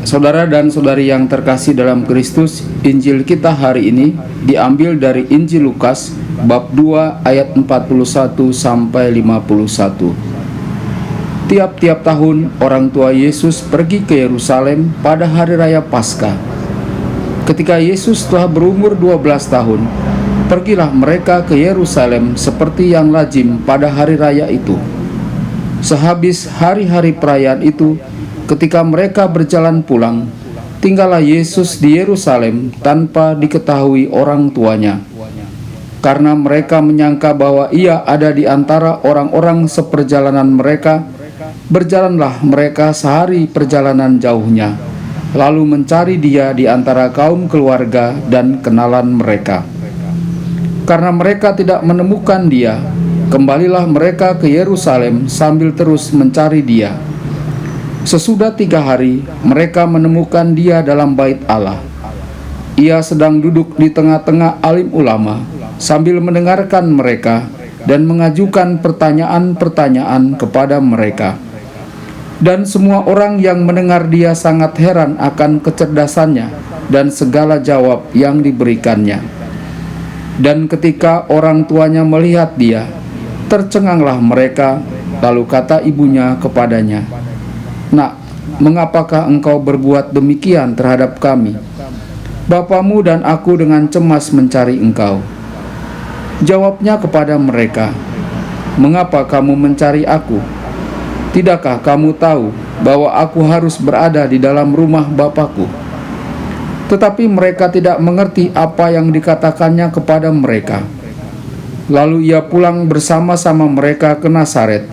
Saudara dan saudari yang terkasih dalam Kristus, Injil kita hari ini diambil dari Injil Lukas bab 2 ayat 41 sampai 51. Tiap-tiap tahun orang tua Yesus pergi ke Yerusalem pada hari raya Paskah. Ketika Yesus telah berumur 12 tahun, pergilah mereka ke Yerusalem seperti yang lazim pada hari raya itu. Sehabis hari-hari perayaan itu, ketika mereka berjalan pulang, tinggallah Yesus di Yerusalem tanpa diketahui orang tuanya. Karena mereka menyangka bahwa ia ada di antara orang-orang seperjalanan mereka, berjalanlah mereka sehari perjalanan jauhnya, lalu mencari dia di antara kaum keluarga dan kenalan mereka. Karena mereka tidak menemukan dia, kembalilah mereka ke Yerusalem sambil terus mencari dia. Sesudah 3 hari, mereka menemukan dia dalam bait Allah. Ia sedang duduk di tengah-tengah alim ulama, sambil mendengarkan mereka dan mengajukan pertanyaan-pertanyaan kepada mereka. Dan semua orang yang mendengar dia sangat heran akan kecerdasannya dan segala jawab yang diberikannya. Dan ketika orang tuanya melihat dia, tercenganglah mereka, lalu kata ibunya kepadanya, "Nak, mengapakah engkau berbuat demikian terhadap kami? Bapamu dan aku dengan cemas mencari engkau." Jawabnya kepada mereka, "Mengapa kamu mencari aku? Tidakkah kamu tahu bahwa aku harus berada di dalam rumah Bapakku?" Tetapi mereka tidak mengerti apa yang dikatakannya kepada mereka. Lalu ia pulang bersama-sama mereka ke Nazaret,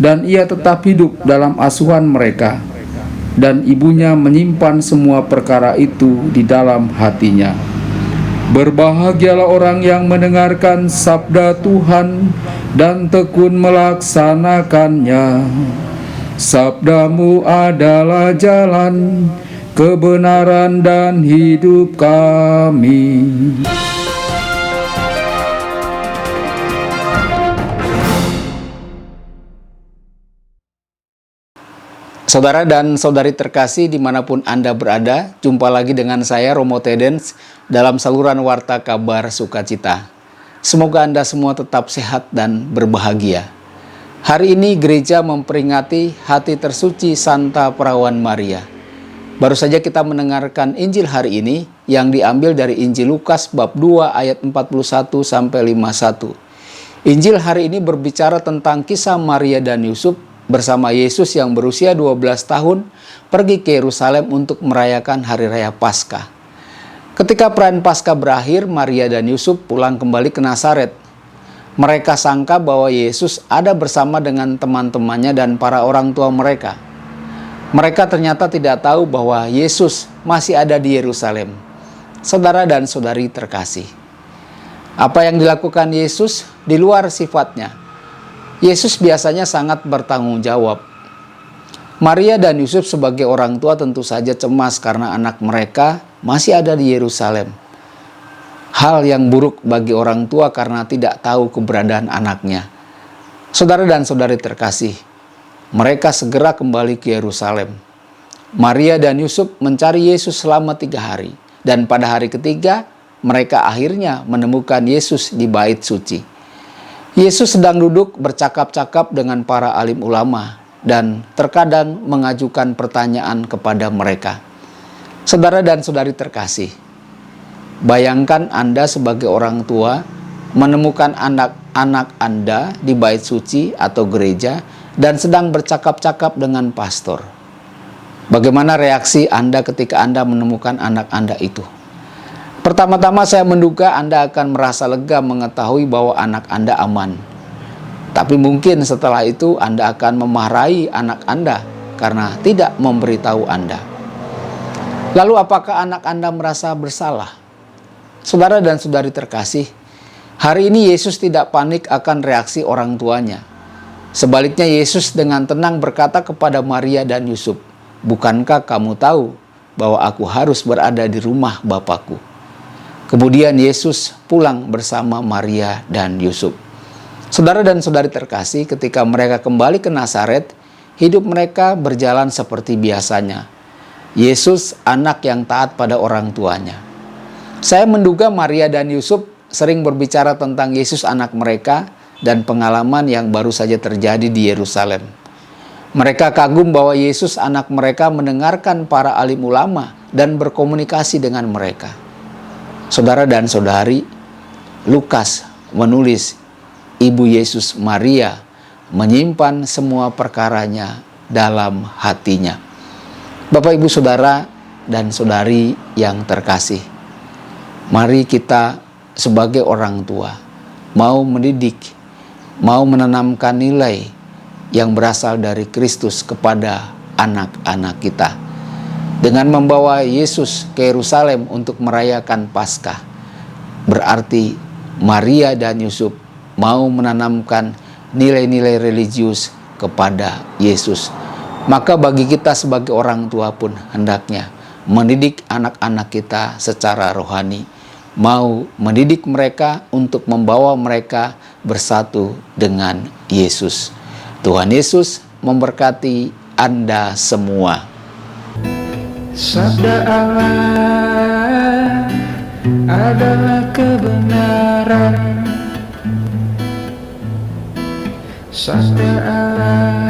dan ia tetap hidup dalam asuhan mereka, dan ibunya menyimpan semua perkara itu di dalam hatinya. Berbahagialah orang yang mendengarkan sabda Tuhan dan tekun melaksanakannya. Sabdamu adalah jalan, kebenaran dan hidup kami. Saudara dan saudari terkasih dimanapun Anda berada, jumpa lagi dengan saya Romo Tedens dalam saluran Warta Kabar Sukacita. Semoga Anda semua tetap sehat dan berbahagia. Hari ini gereja memperingati Hati Tersuci Santa Perawan Maria. Baru saja kita mendengarkan Injil hari ini yang diambil dari Injil Lukas bab 2 ayat 41 sampai 51. Injil hari ini berbicara tentang kisah Maria dan Yusuf bersama Yesus yang berusia 12 tahun pergi ke Yerusalem untuk merayakan hari raya Paskah. Ketika perayaan Paskah berakhir, Maria dan Yusuf pulang kembali ke Nazaret. Mereka sangka bahwa Yesus ada bersama dengan teman-temannya dan para orang tua mereka. Mereka ternyata tidak tahu bahwa Yesus masih ada di Yerusalem. Saudara dan saudari terkasih, apa yang dilakukan Yesus di luar sifatnya? Yesus biasanya sangat bertanggung jawab. Maria dan Yusuf sebagai orang tua tentu saja cemas karena anak mereka masih ada di Yerusalem. Hal yang buruk bagi orang tua karena tidak tahu keberadaan anaknya. Saudara dan saudari terkasih, mereka segera kembali ke Yerusalem. Maria dan Yusuf mencari Yesus selama 3 hari. Dan pada hari ketiga, mereka akhirnya menemukan Yesus di bait suci. Yesus sedang duduk bercakap-cakap dengan para alim ulama dan terkadang mengajukan pertanyaan kepada mereka. Saudara dan saudari terkasih, bayangkan Anda sebagai orang tua menemukan anak-anak Anda di bait suci atau gereja dan sedang bercakap-cakap dengan pastor. Bagaimana reaksi Anda ketika Anda menemukan anak Anda itu? Pertama-tama saya menduga Anda akan merasa lega mengetahui bahwa anak Anda aman. Tapi mungkin setelah itu Anda akan memarahi anak Anda karena tidak memberitahu Anda. Lalu apakah anak Anda merasa bersalah? Saudara dan saudari terkasih, hari ini Yesus tidak panik akan reaksi orang tuanya. Sebaliknya Yesus dengan tenang berkata kepada Maria dan Yusuf, "Bukankah kamu tahu bahwa aku harus berada di rumah Bapakku?" Kemudian Yesus pulang bersama Maria dan Yusuf. Saudara dan saudari terkasih, ketika mereka kembali ke Nazaret, hidup mereka berjalan seperti biasanya. Yesus anak yang taat pada orang tuanya. Saya menduga Maria dan Yusuf sering berbicara tentang Yesus anak mereka dan pengalaman yang baru saja terjadi di Yerusalem. Mereka kagum bahwa Yesus anak mereka mendengarkan para alim ulama dan berkomunikasi dengan mereka. Saudara dan saudari, Lukas menulis Ibu Yesus Maria menyimpan semua perkaranya dalam hatinya. Bapak, Ibu, Saudara, dan Saudari yang terkasih, mari kita sebagai orang tua mau mendidik, mau menanamkan nilai yang berasal dari Kristus kepada anak-anak kita. Dengan membawa Yesus ke Yerusalem untuk merayakan Paskah, berarti Maria dan Yusuf mau menanamkan nilai-nilai religius kepada Yesus. Maka bagi kita sebagai orang tua pun hendaknya mendidik anak-anak kita secara rohani, mau mendidik mereka untuk membawa mereka bersatu dengan Yesus. Tuhan Yesus memberkati Anda semua. Sabda Allah adalah kebenaran. Sabda Allah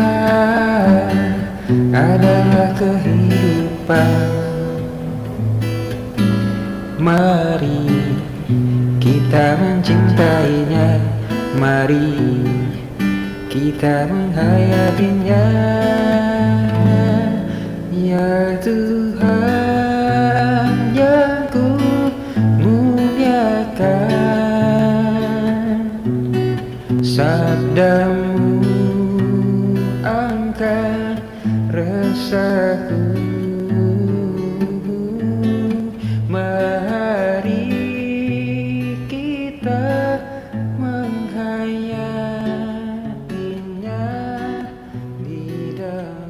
adalah kehidupan. Mari kita mencintainya, mari kita menghayatinya. Ya Tuhan yang ku muliakan, sabdamu angkat resahku. Mari kita menghayatinya di dalam